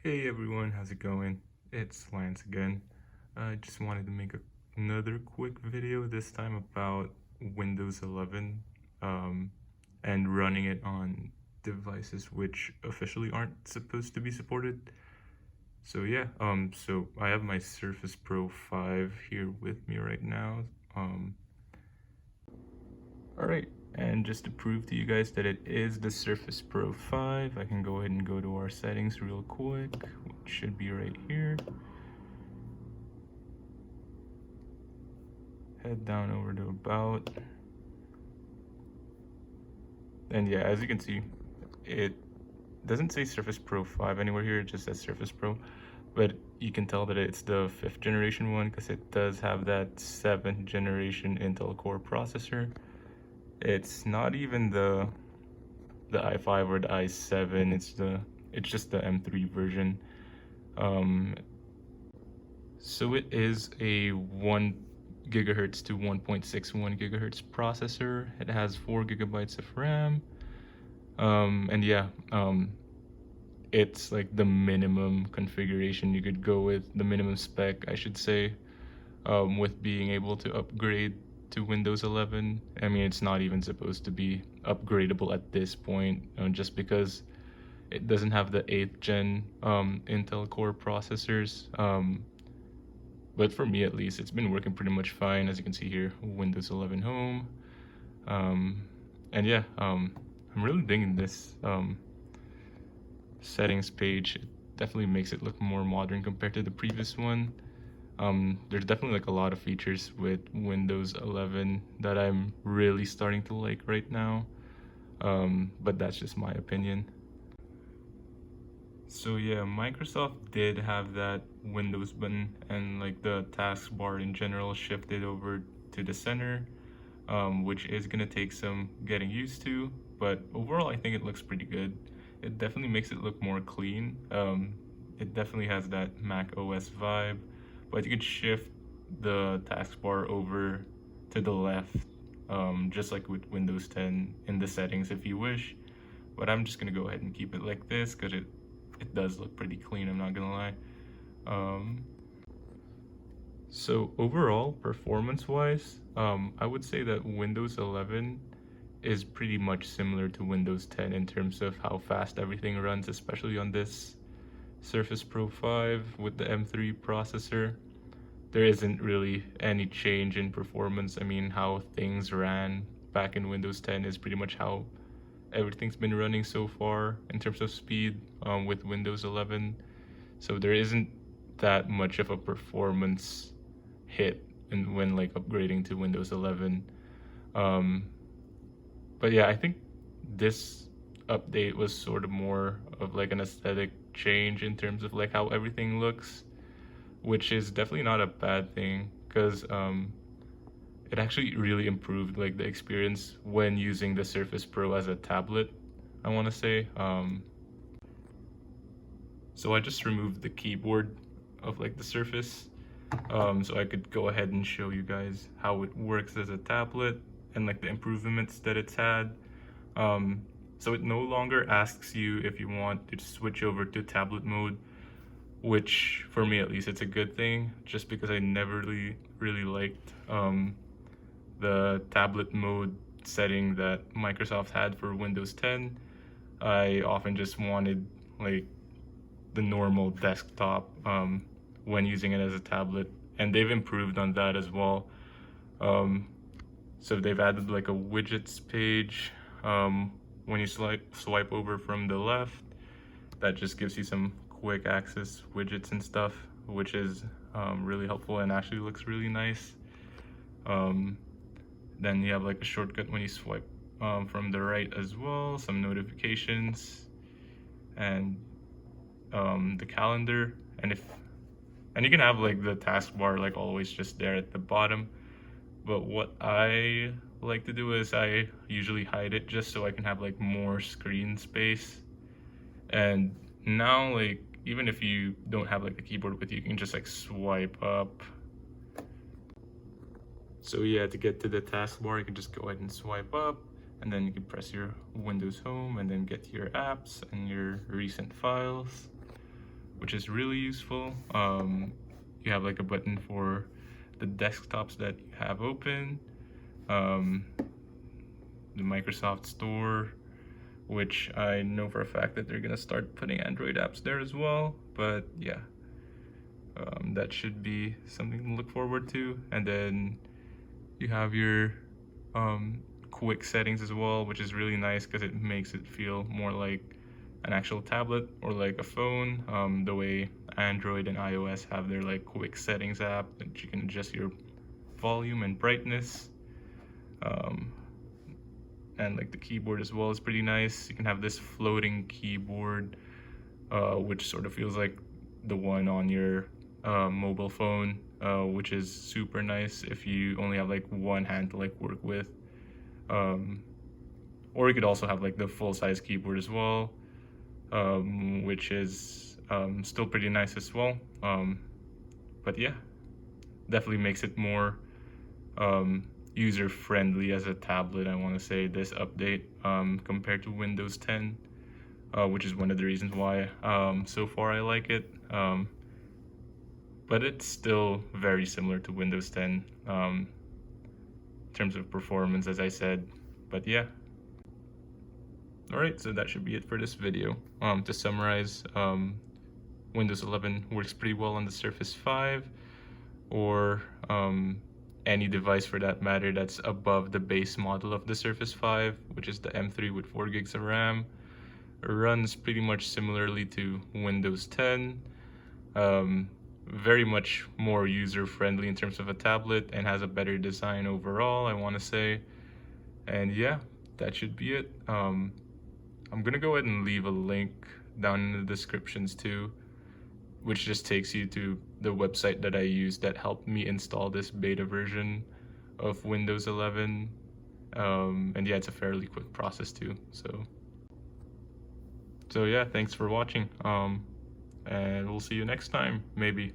Hey everyone, how's it going? It's Lance again. I just wanted to make another quick video, this time about Windows 11 and running it on devices which officially aren't supposed to be supported. So yeah, so I have my Surface Pro 5 here with me right now. Alright, and just to prove to you guys that it is the Surface Pro 5, I can go ahead and go to our settings real quick, which should be right here. Head down over to About. And yeah, as you can see, it doesn't say Surface Pro 5 anywhere here, it just says Surface Pro. But you can tell that it's the 5th generation one because it does have that 7th generation Intel Core processor. It's not even the i5 or the i7, it's just the M3 version. So it is a 1 gigahertz to 1.61 gigahertz processor. It has 4 gigabytes of RAM. And yeah, it's like the minimum configuration you could go with, the minimum spec, I should say, with being able to upgrade to Windows 11. I mean, it's not even supposed to be upgradable at this point, just because it doesn't have the 8th gen Intel Core processors. But for me at least, it's been working pretty much fine. As you can see here, Windows 11 Home. And yeah, I'm really digging this settings page. It definitely makes it look more modern compared to the previous one. There's definitely like a lot of features with Windows 11 that I'm really starting to like right now, but that's just my opinion. So yeah, Microsoft did have that Windows button, and like the taskbar in general shifted over to the center, which is gonna take some getting used to, but overall I think it looks pretty good. It definitely makes it look more clean. It definitely has that Mac OS vibe, but you can shift the taskbar over to the left, just like with Windows 10 in the settings if you wish. But I'm just gonna go ahead and keep it like this because it does look pretty clean, I'm not gonna lie. So overall, performance-wise, I would say that Windows 11 is pretty much similar to Windows 10 in terms of how fast everything runs, especially on this Surface Pro 5 with the M3 processor. There isn't really any change in performance. I mean, how things ran back in Windows 10 is pretty much how everything's been running so far in terms of speed with Windows 11. So there isn't that much of a performance hit when like upgrading to Windows 11. But yeah, I think this update was sort of more of like an aesthetic change in terms of like how everything looks, which is definitely not a bad thing because it actually really improved like the experience when using the Surface Pro as a tablet, I want to say. So I just removed the keyboard of like the Surface, so I could go ahead and show you guys how it works as a tablet and like the improvements that it's had. So it no longer asks you if you want to switch over to tablet mode, which for me at least it's a good thing, just because I never really liked the tablet mode setting that Microsoft had for Windows 10. I often just wanted like the normal desktop when using it as a tablet, and they've improved on that as well. So they've added like a widgets page when you swipe over from the left. That just gives you some quick access widgets and stuff, which is really helpful and actually looks really nice. Then you have like a shortcut when you swipe from the right as well, some notifications, and the calendar, and you can have like the taskbar like always just there at the bottom. But what I like to do is I usually hide it just so I can have like more screen space. And now like even if you don't have like the keyboard with you, you can just like swipe up. So yeah, to get to the taskbar, you can just go ahead and swipe up, and then you can press your Windows Home and then get to your apps and your recent files. which is really useful. You have like a button for the desktops that you have open, the Microsoft Store, which I know for a fact that they're gonna start putting Android apps there as well. But yeah, that should be something to look forward to. And then you have your quick settings as well, which is really nice because it makes it feel more like an actual tablet or like a phone, the way Android and iOS have their like quick settings app that you can adjust your volume and brightness. And like the keyboard as well is pretty nice. You can have this floating keyboard, which sort of feels like the one on your mobile phone, which is super nice if you only have like one hand to like work with. Or you could also have like the full-size keyboard as well, which is still pretty nice as well. But yeah, definitely makes it more user-friendly as a tablet, I want to say, this update compared to Windows 10, which is one of the reasons why so far I like it. But it's still very similar to Windows 10 in terms of performance, as I said. But yeah. Alright, so that should be it for this video. To summarize, Windows 11 works pretty well on the Surface 5, or any device for that matter that's above the base model of the Surface 5, which is the M3 with 4 gigs of RAM. It runs pretty much similarly to Windows 10. Very much more user-friendly in terms of a tablet, and has a better design overall, I want to say. And yeah, that should be it. I'm gonna go ahead and leave a link down in the descriptions too, which just takes you to the website that I used that helped me install this beta version of Windows 11. And yeah, it's a fairly quick process too. So yeah, thanks for watching. And we'll see you next time, maybe.